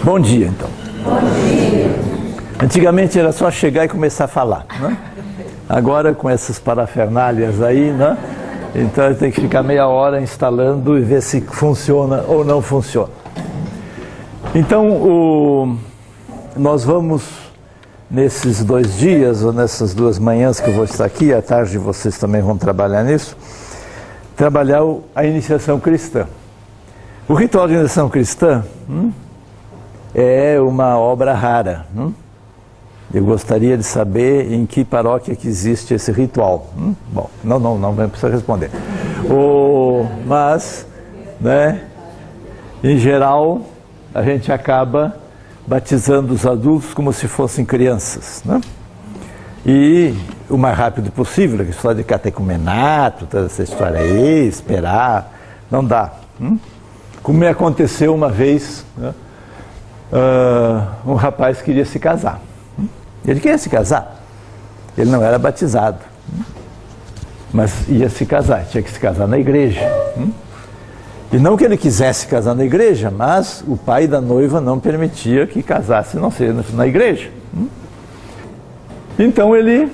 Bom dia, então. Bom dia. Antigamente era só chegar e começar a falar, né? Agora, com essas parafernálias aí, né? Então tem que ficar meia hora instalando e ver se funciona ou não funciona. Então, nós vamos, nesses 2 dias, ou nessas 2 manhãs que eu vou estar aqui, à tarde vocês também vão trabalhar nisso, trabalhar a iniciação cristã. O ritual de iniciação cristã é uma obra rara. Eu gostaria de saber em que paróquia que existe esse ritual. Bom, não precisa responder. Mas, né, em geral, a gente acaba batizando os adultos como se fossem crianças, né? E o mais rápido possível, a história de catecumenato, toda essa história aí, esperar, não dá. Como me aconteceu uma vez, né? Um rapaz queria se casar. Ele queria se casar. Ele não era batizado, mas ia se casar, tinha que se casar na igreja. E não que ele quisesse casar na igreja, mas o pai da noiva não permitia que casasse não seja na igreja. Então ele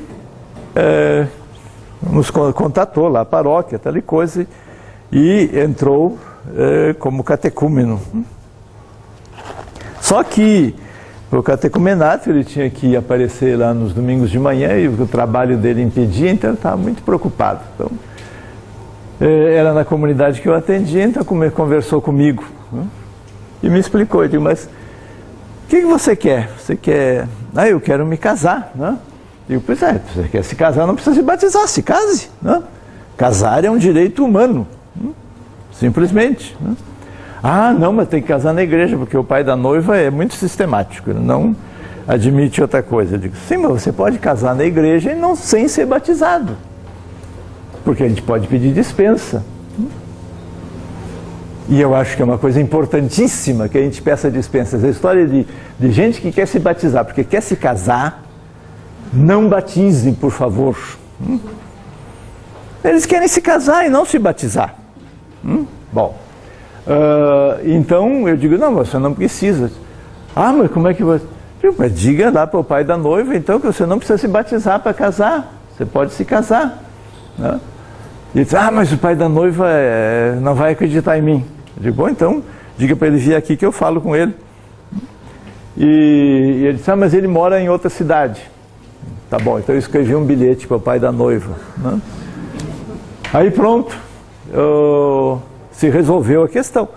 nos contatou lá, a paróquia, tal e coisa, e entrou como catecúmeno. Só que o catecumenato ele tinha que aparecer lá nos domingos de manhã e o trabalho dele impedia, então ele estava muito preocupado. Então, era na comunidade que eu atendia, então conversou comigo, né? E me explicou. Eu digo, mas o que você quer? Você quer... eu quero me casar, né? Eu digo, pois você quer se casar, não precisa se batizar, se case, né? Casar é um direito humano, simplesmente, né? Não, mas tem que casar na igreja, porque o pai da noiva é muito sistemático, ele não admite outra coisa. Eu digo, sim, mas você pode casar na igreja e não sem ser batizado, porque a gente pode pedir dispensa. E eu acho que é uma coisa importantíssima que a gente peça dispensa. Essa história de gente que quer se batizar, porque quer se casar, não batizem, por favor. Eles querem se casar e não se batizar. Bom, então eu digo, não, você não precisa. Mas como é que você... Mas diga lá para o pai da noiva, então, que você não precisa se batizar para casar. Você pode se casar, né? E ele diz, mas o pai da noiva não vai acreditar em mim. Eu digo, bom, então, diga para ele vir aqui que eu falo com ele. E ele disse, mas ele mora em outra cidade. Tá bom, então eu escrevi um bilhete para o pai da noiva, né? Aí pronto, se resolveu a questão.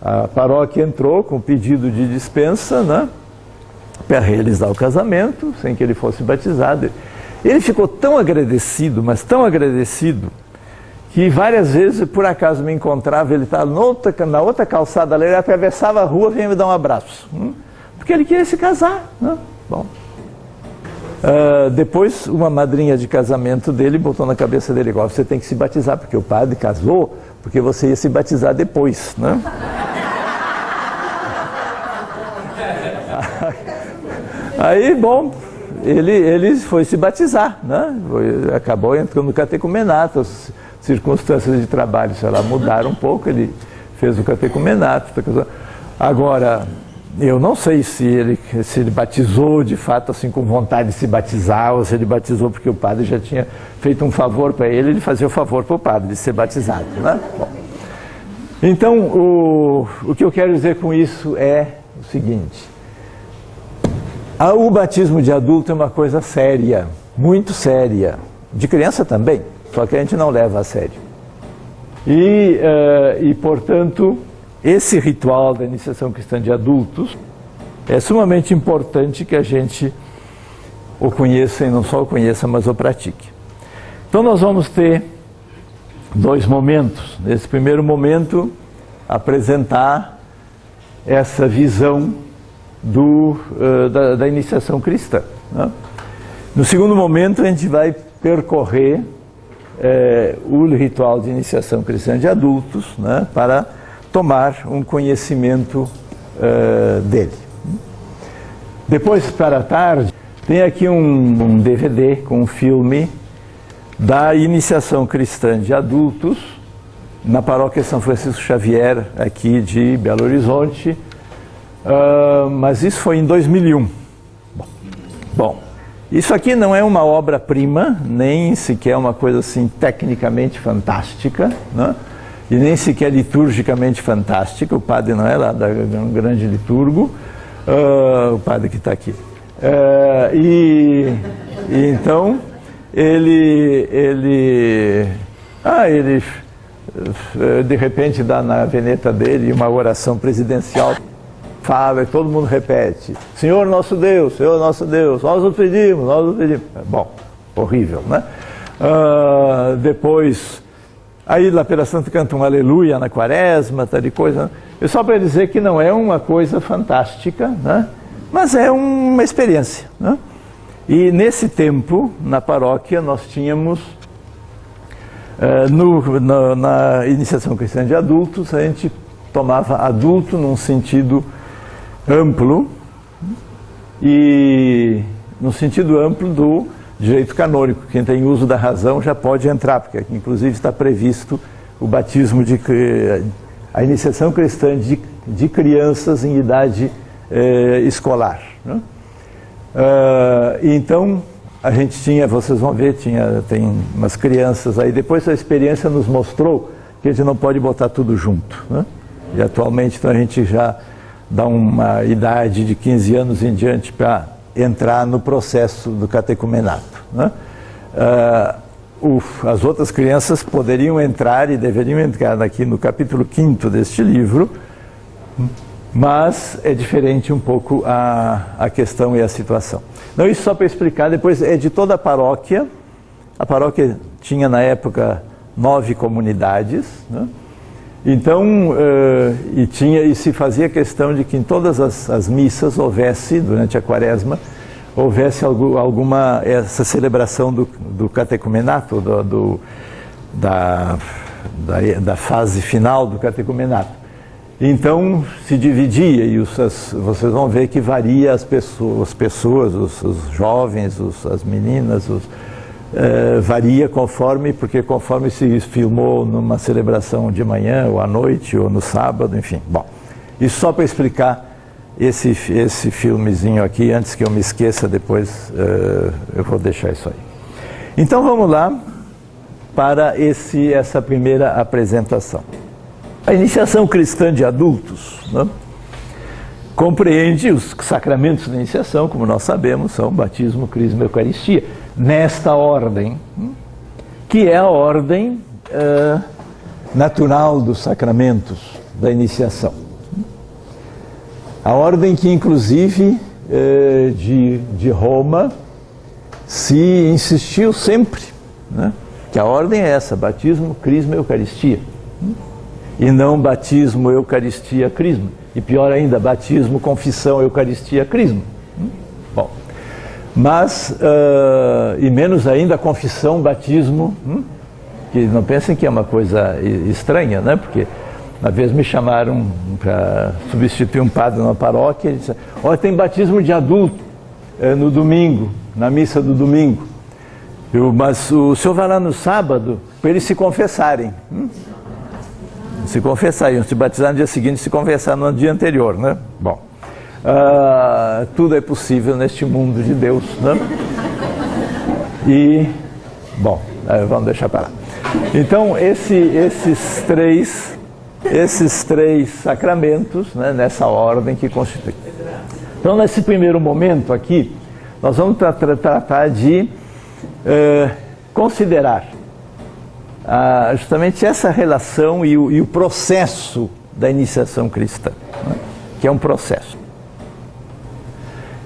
A paróquia entrou com pedido de dispensa, né, para realizar o casamento, sem que ele fosse batizado. Ele ficou tão agradecido, mas tão agradecido, que várias vezes, por acaso, me encontrava, ele estava na outra calçada, ele atravessava a rua e vinha me dar um abraço, porque ele queria se casar, né? Bom, depois, uma madrinha de casamento dele botou na cabeça dele, igual, você tem que se batizar, porque o padre casou, porque você ia se batizar depois, né? Aí, bom, ele foi se batizar, né? Acabou entrando no catecumenato, as circunstâncias de trabalho, sei lá, mudaram um pouco, ele fez o catecumenato. Agora, eu não sei se ele batizou de fato assim com vontade de se batizar, ou se ele batizou porque o padre já tinha feito um favor para ele, ele fazia o favor para o padre de ser batizado, né? Bom, então, o que eu quero dizer com isso é o seguinte: o batismo de adulto é uma coisa séria, muito séria, de criança também, só que a gente não leva a sério. E portanto, esse ritual da iniciação cristã de adultos é sumamente importante que a gente o conheça, e não só o conheça, mas o pratique. Então nós vamos ter 2 momentos. Nesse primeiro momento, apresentar essa visão da iniciação cristã, né? No segundo momento, a gente vai percorrer o ritual de iniciação cristã de adultos, né, para tomar um conhecimento dele. Depois, para a tarde, tem aqui um DVD com um filme da iniciação cristã de adultos na paróquia São Francisco Xavier, aqui de Belo Horizonte, Mas isso foi em 2001. Bom, isso aqui não é uma obra-prima, nem sequer uma coisa assim tecnicamente fantástica, né? E nem sequer liturgicamente fantástica. O padre não é lá um grande liturgo, o padre que está aqui. Então ele de repente dá na veneta dele uma oração presidencial, fala e todo mundo repete: Senhor nosso Deus, nós nos pedimos, Bom, horrível, né? Depois, aí lá pela Santa canta um aleluia na quaresma, tal de coisa. É só para dizer que não é uma coisa fantástica, né? Mas é uma experiência, né? E nesse tempo, na paróquia, nós tínhamos, na iniciação cristã de adultos, a gente tomava adulto num sentido amplo, e no sentido amplo do direito canônico. Quem tem uso da razão já pode entrar, porque aqui, inclusive, está previsto o batismo a iniciação cristã de crianças em idade escolar, né? Então a gente tinha, vocês vão ver, tem umas crianças aí. Depois a experiência nos mostrou que a gente não pode botar tudo junto, né? E atualmente então a gente já dá uma idade de 15 anos em diante para entrar no processo do catecumenato, né? As outras crianças poderiam entrar e deveriam entrar aqui no capítulo 5º deste livro, mas é diferente um pouco a questão e a situação. Não, isso só para explicar. Depois é de toda a paróquia. A paróquia tinha na época 9 comunidades, né? Então, e se fazia questão de que em todas as missas houvesse, durante a quaresma, houvesse essa celebração do catecumenato, da fase final do catecumenato. Então se dividia, e vocês vão ver que varia as pessoas, os jovens, as meninas, varia porque conforme se filmou numa celebração de manhã, ou à noite, ou no sábado, enfim. Bom, isso só para explicar esse filmezinho aqui, antes que eu me esqueça, depois eu vou deixar isso aí. Então vamos lá para essa primeira apresentação. A iniciação cristã de adultos, né, compreende os sacramentos da iniciação, como nós sabemos, são batismo, crisma e eucaristia, nesta ordem, que é a ordem natural dos sacramentos da iniciação. A ordem que, inclusive, de Roma, se insistiu sempre, né, que a ordem é essa: batismo, crisma e eucaristia. E não batismo, eucaristia, crisma. E pior ainda, batismo, confissão, eucaristia, crisma. Bom, mas, e menos ainda confissão, batismo, que não pensem que é uma coisa estranha, né? Porque uma vez me chamaram para substituir um padre na paróquia, e disseram: olha, tem batismo de adulto no domingo, na missa do domingo. Mas o senhor vai lá no sábado para eles se confessarem. Se confessar, iam se batizar no dia seguinte, se confessar no dia anterior, né? Bom, tudo é possível neste mundo de Deus, né? E, bom, vamos deixar para lá. Então, esses três sacramentos, né, nessa ordem que constitui. Então, nesse primeiro momento aqui, nós vamos tratar de considerar justamente essa relação e o processo da iniciação cristã, né? Que é um processo.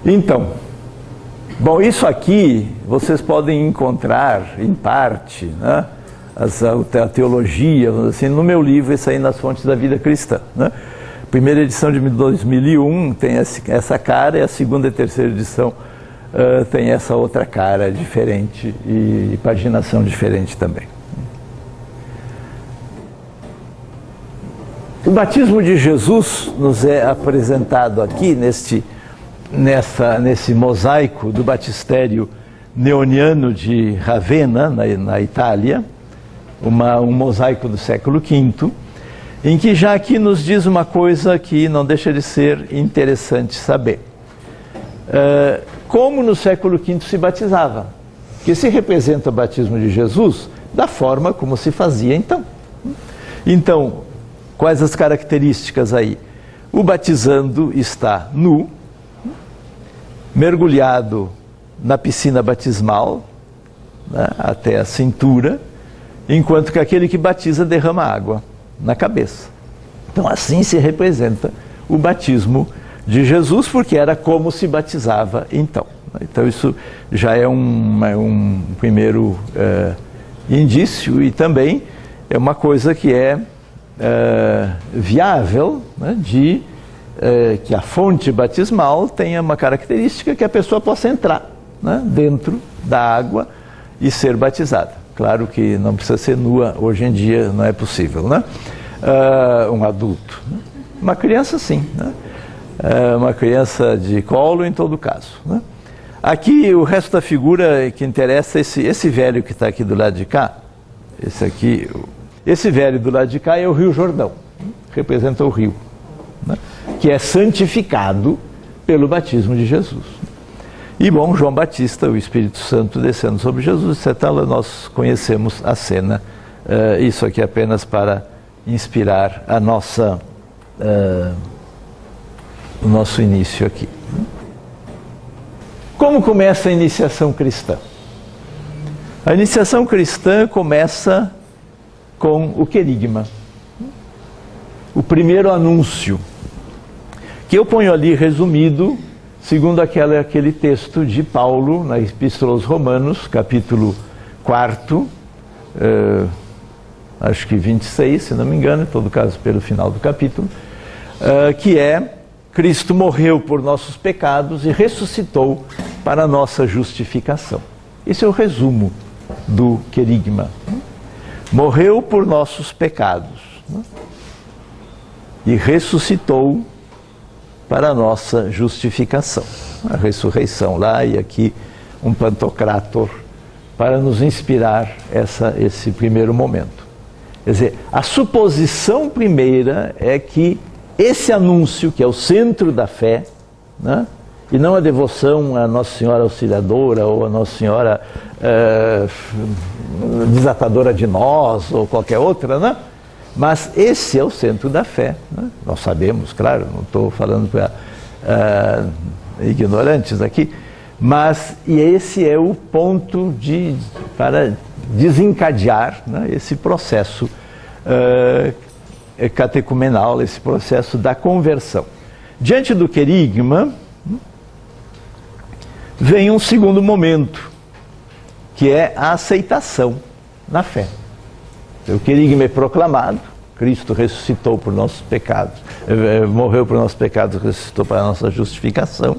Então, bom, isso aqui vocês podem encontrar em parte, né, a teologia, assim, no meu livro, esse aí, Nas Fontes da Vida Cristã, né? Primeira edição de 2001 tem essa cara, e a segunda e terceira edição tem essa outra cara diferente e paginação diferente também. O batismo de Jesus nos é apresentado aqui nesse mosaico do batistério neoniano de Ravenna, na Itália, um mosaico do século V, em que já aqui nos diz uma coisa que não deixa de ser interessante saber. Como no século V se batizava, que se representa o batismo de Jesus da forma como se fazia então. Então, quais as características aí? O batizando está nu, mergulhado na piscina batismal, né, até a cintura, enquanto que aquele que batiza derrama água na cabeça. Então assim se representa o batismo de Jesus, porque era como se batizava então. Então isso já é um primeiro indício, e também é uma coisa que é viável, né, de que a fonte batismal tenha uma característica que a pessoa possa entrar, né, dentro da água e ser batizada. Claro que não precisa ser nua, hoje em dia não é possível, né? Um adulto. Né? Uma criança sim, né? Uma criança de colo em todo caso. Né? Aqui o resto da figura que interessa é esse velho que está aqui do lado de cá. Esse velho do lado de cá é o Rio Jordão, representa o rio, né? Que é santificado pelo batismo de Jesus. E bom, João Batista, o Espírito Santo descendo sobre Jesus, etc. Nós conhecemos a cena. Isso aqui é apenas para inspirar o nosso início aqui. Como começa a iniciação cristã? A iniciação cristã começa com o querigma, o primeiro anúncio, que eu ponho ali resumido, segundo aquele texto de Paulo, na Epístola aos Romanos, capítulo 4, acho que 26, se não me engano, em todo caso pelo final do capítulo, que é: Cristo morreu por nossos pecados e ressuscitou para a nossa justificação. Esse é o resumo do querigma. Morreu por nossos pecados, né, e ressuscitou para a nossa justificação. A ressurreição lá, e aqui um pantocrátor para nos inspirar esse primeiro momento. Quer dizer, a suposição primeira é que esse anúncio, que é o centro da fé, né, e não a devoção a Nossa Senhora Auxiliadora ou a Nossa Senhora Desatadora de Nós ou qualquer outra, né? Mas esse é o centro da fé, né? Nós sabemos, claro, não estou falando para ignorantes aqui, mas esse é o ponto para desencadear, né, esse processo catecumenal, esse processo da conversão. Diante do querigma, vem um segundo momento, que é a aceitação na fé. O querigma é proclamado, Cristo ressuscitou por nossos pecados, morreu por nossos pecados, ressuscitou para a nossa justificação.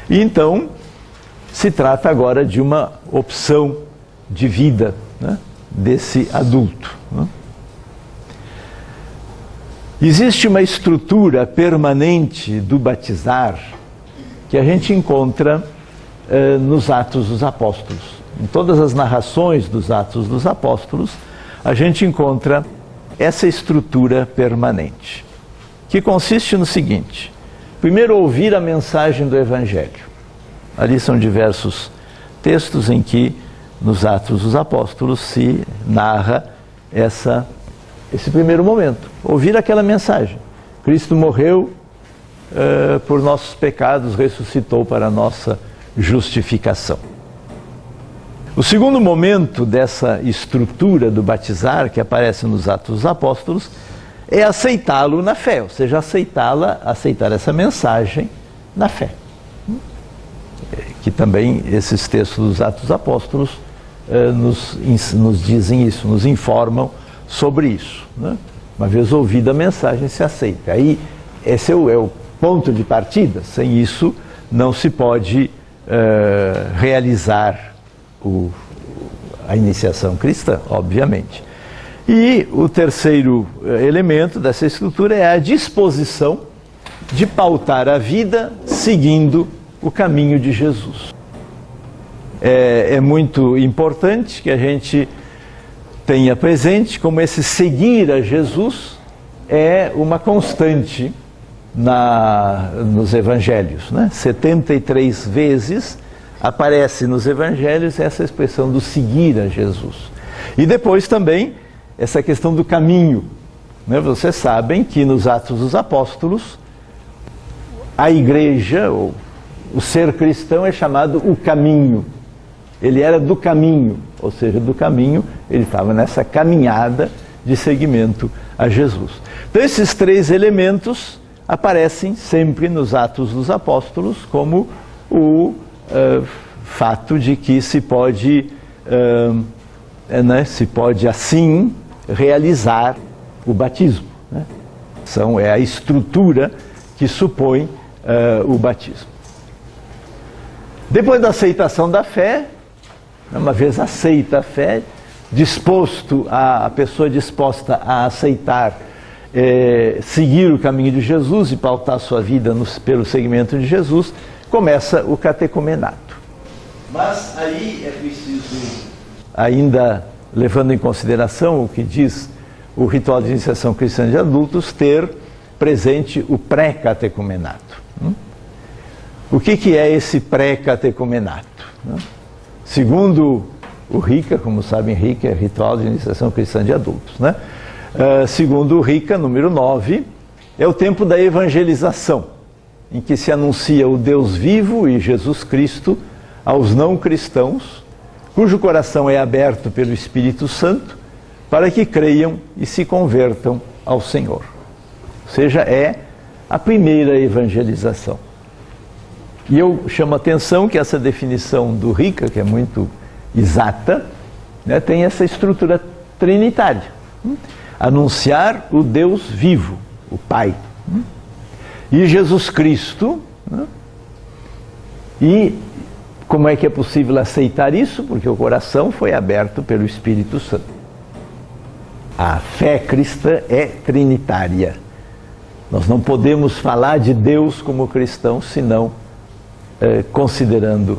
E então se trata agora de uma opção de vida, né, desse adulto, né? Existe uma estrutura permanente do batizar que a gente encontra nos Atos dos Apóstolos. Em todas as narrações dos Atos dos Apóstolos, a gente encontra essa estrutura permanente, que consiste no seguinte: primeiro, ouvir a mensagem do Evangelho. Ali são diversos textos em que, nos Atos dos Apóstolos, se narra esse primeiro momento. Ouvir aquela mensagem. Cristo morreu por nossos pecados, ressuscitou para a nossa justificação. O segundo momento dessa estrutura do batizar, que aparece nos Atos dos Apóstolos, é aceitá-lo na fé, ou seja, aceitar essa mensagem na fé. Que também esses textos dos Atos dos Apóstolos nos dizem isso, nos informam sobre isso, né? Uma vez ouvida a mensagem, se aceita. Aí esse é o ponto de partida. Sem isso não se pode realizar a iniciação cristã, obviamente. E o terceiro elemento dessa estrutura é a disposição de pautar a vida seguindo o caminho de Jesus. É muito importante que a gente tenha presente como esse seguir a Jesus é uma constante nos evangelhos, né? 73 vezes aparece nos evangelhos essa expressão do seguir a Jesus. E depois também essa questão do caminho, né? Vocês sabem que nos Atos dos Apóstolos a igreja, ou o ser cristão, é chamado o caminho. Ele era do caminho, ou seja, do caminho, ele estava nessa caminhada de seguimento a Jesus. Então esses três elementos aparecem sempre nos Atos dos Apóstolos como o fato de que se pode assim realizar o batismo, né? É a estrutura que supõe o batismo. Depois da aceitação da fé, uma vez aceita a fé, a pessoa disposta a aceitar, seguir o caminho de Jesus e pautar sua vida pelo seguimento de Jesus, começa o catecumenato. Mas aí é preciso, ainda levando em consideração o que diz o ritual de iniciação cristã de adultos, ter presente o pré-catecumenato. O que é esse pré-catecumenato? Segundo o RICA, como sabem, RICA é Ritual de Iniciação Cristã de Adultos, né? Segundo o RICA, número 9, é o tempo da evangelização, em que se anuncia o Deus vivo e Jesus Cristo aos não cristãos, cujo coração é aberto pelo Espírito Santo, para que creiam e se convertam ao Senhor. Ou seja, é a primeira evangelização. E eu chamo a atenção que essa definição do RICA, que é muito exata, né, tem essa estrutura trinitária. Anunciar o Deus vivo, o Pai. E Jesus Cristo. E como é que é possível aceitar isso? Porque o coração foi aberto pelo Espírito Santo. A fé cristã é trinitária. Nós não podemos falar de Deus como cristãos senão considerando